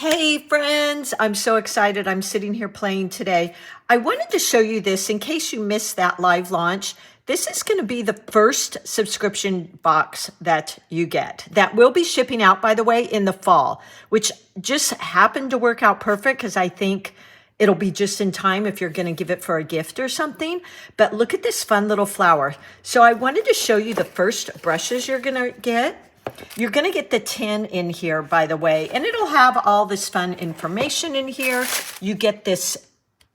Hey friends, I'm so excited. I'm sitting here playing today. I wanted to show you this in case you missed that live launch. This is going to be the first subscription box that you get. That will be shipping out, by the way, in the fall, which just happened to work out perfect because I think it'll be just in time if you're going to give it for a gift or something. But look at this fun little flower. So I wanted to show you the first brushes you're going to get. You're going to get the tin in here, by the way, and it'll have all this fun information in here. You get this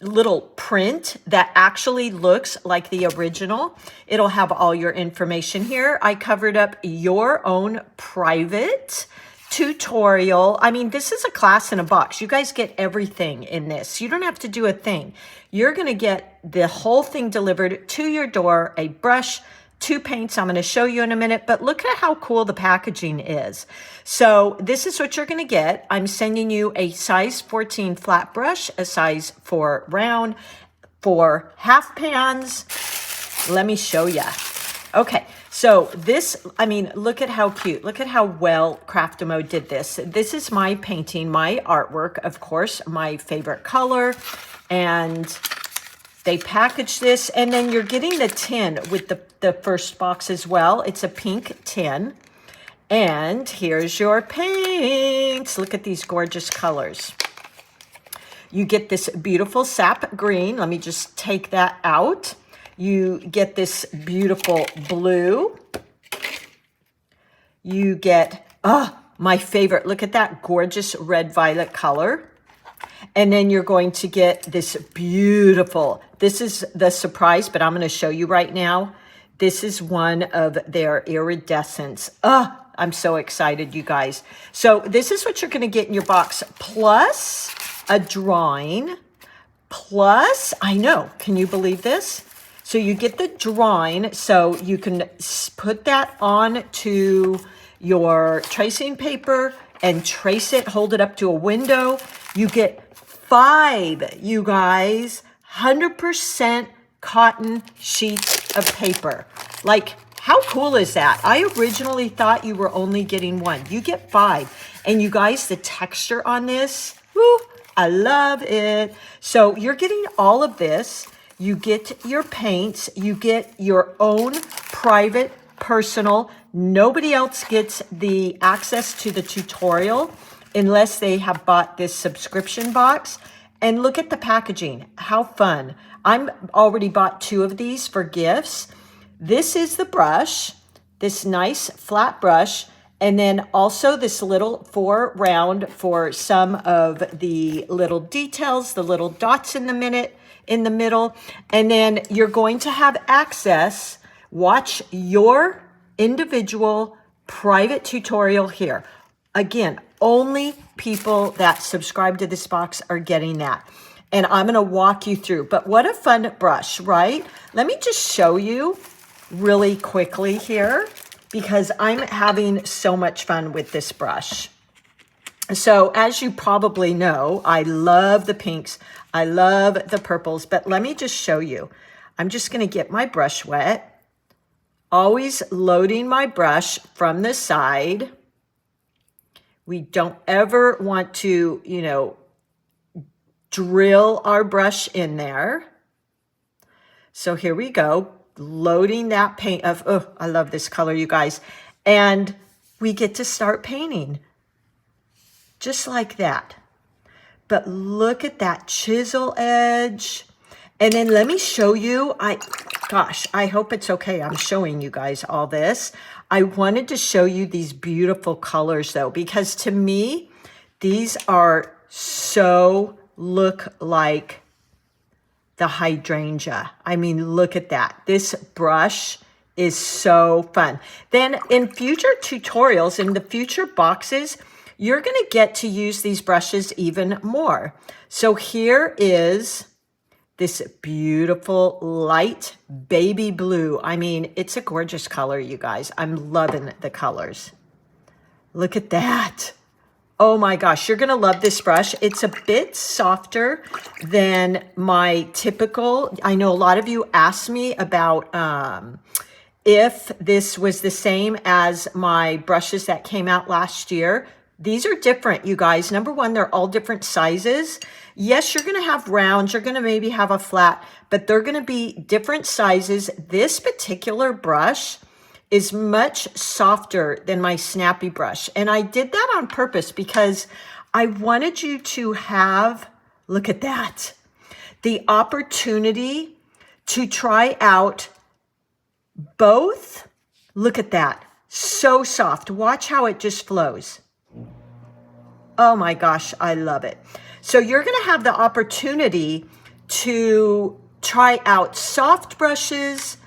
little print that actually looks like the original. It'll have all your information here. I covered up your own private tutorial. I mean, this is a class in a box. You guys get everything in this. You don't have to do a thing. You're going to get the whole thing delivered to your door, a brush, 2 paints I'm going to show you in a minute, but look at how cool the packaging is. So this is what you're going to get. I'm sending you a size 14 flat brush, a size 4 round, for half pans. Let me show you. Okay, so this, I mean, look at how cute. Look at how well Craftamo did this. This is my painting, my artwork, of course, my favorite color, and they package this, and then you're getting the tin with the first box as well. It's a pink tin. And here's your paints. Look at these gorgeous colors. You get this beautiful sap green. Let me just take that out. You get this beautiful blue. You get, my favorite. Look at that gorgeous red-violet color. And then you're going to get this beautiful, this is the surprise, but I'm going to show you right now. This is one of their iridescents. I'm so excited, you guys. So this is what you're going to get in your box, plus a drawing, plus, I know, can you believe this? So you get the drawing, so you can put that on to your tracing paper and trace it, hold it up to a window. You get 5, you guys, 100% cotton sheets of paper. Like, how cool is that? I originally thought you were only getting 1. You get 5. And you guys, the texture on this, woo, I love it. So you're getting all of this. You get your paints. You get your own private, personal. Nobody else gets the access to the tutorial unless they have bought this subscription box. And look at the packaging. How fun. I'm already bought 2 of these for gifts. This is the brush, this nice flat brush, and then also this little 4 round for some of the little details, the little dots in the middle. And then you're going to have access, watch your individual private tutorial here. Again, only people that subscribe to this box are getting that. And I'm going to walk you through. But what a fun brush, right? Let me just show you really quickly here because I'm having so much fun with this brush. So as you probably know, I love the pinks. I love the purples. But let me just show you. I'm just going to get my brush wet. Always loading my brush from the side. We don't ever want to, you know, drill our brush in there. So here we go, loading that paint of, I love this color, you guys. And we get to start painting just like that. But look at that chisel edge. And then let me show you, gosh, I hope it's okay. I'm showing you guys all this. I wanted to show you these beautiful colors though, because to me, these are so look like the hydrangea. I mean, look at that. This brush is so fun. Then in future tutorials, in the future boxes, you're going to get to use these brushes even more. So here is this beautiful light baby blue. I mean, it's a gorgeous color, you guys. I'm loving the colors. Look at that. Oh my gosh, you're gonna love this brush. It's a bit softer than my typical. I know a lot of you asked me about if this was the same as my brushes that came out last year. These are different, you guys. Number one, they're all different sizes. Yes, you're going to have rounds. You're going to maybe have a flat, but they're going to be different sizes. This particular brush is much softer than my snappy brush. And I did that on purpose because I wanted you to have, look at that, the opportunity to try out both. Look at that. So soft. Watch how it just flows. Oh my gosh, I love it. So you're going to have the opportunity to try out soft brushes,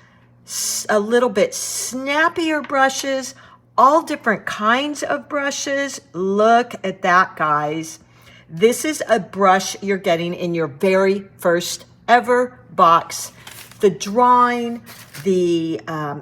a little bit snappier brushes, all different kinds of brushes. Look at that, guys. This is a brush you're getting in your very first ever box. The drawing, the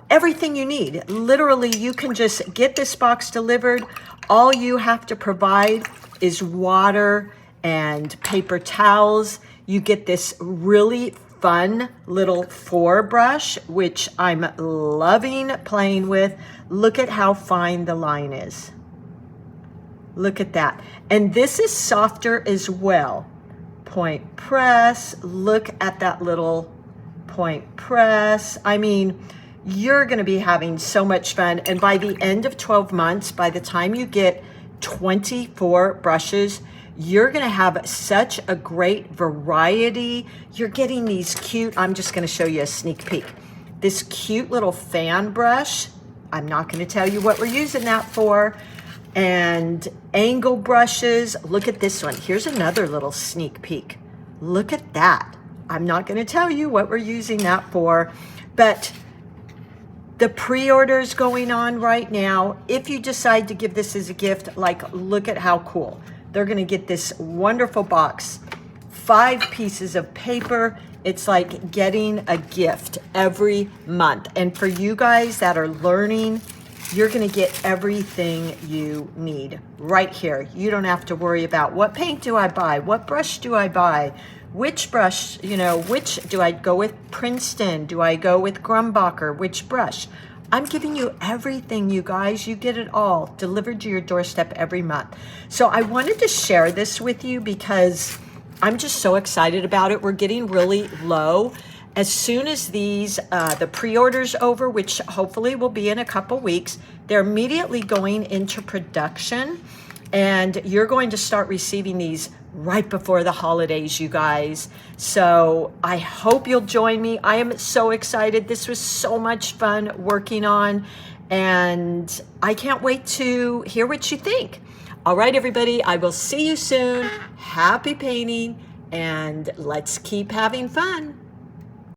everything you need. Literally, you can just get this box delivered. All you have to provide is water and paper towels. You get this really fun little 4 brush, which I'm loving playing with. Look at how fine the line is. Look at that. And this is softer as well. Point press. Look at that little point press. I mean, you're going to be having so much fun. And by the end of 12 months, by the time you get 24 brushes, you're going to have such a great variety. You're getting these cute, I'm just going to show you a sneak peek. This cute little fan brush. I'm not going to tell you what we're using that for. And angle brushes. Look at this one. Here's another little sneak peek. Look at that. I'm not going to tell you what we're using that for, but the pre-orders going on right now. If you decide to give this as a gift, like, look at how cool. They're going to get this wonderful box, 5 pieces of paper. It's like getting a gift every month. And for you guys that are learning, you're going to get everything you need right here. You don't have to worry about what paint do I buy? What brush do I buy? Which brush, you know, which do I go with? Princeton? Do I go with Grumbacher? Which brush? I'm giving you everything, you guys. You get it all delivered to your doorstep every month. So I wanted to share this with you because I'm just so excited about it. We're getting really low. As soon as these, the pre-order's over, which hopefully will be in a couple weeks, they're immediately going into production. And you're going to start receiving these right before the holidays, you guys. So I hope you'll join me. I am so excited. This was so much fun working on, and I can't wait to hear what you think. All right, everybody, I will see you soon. Happy painting, and let's keep having fun.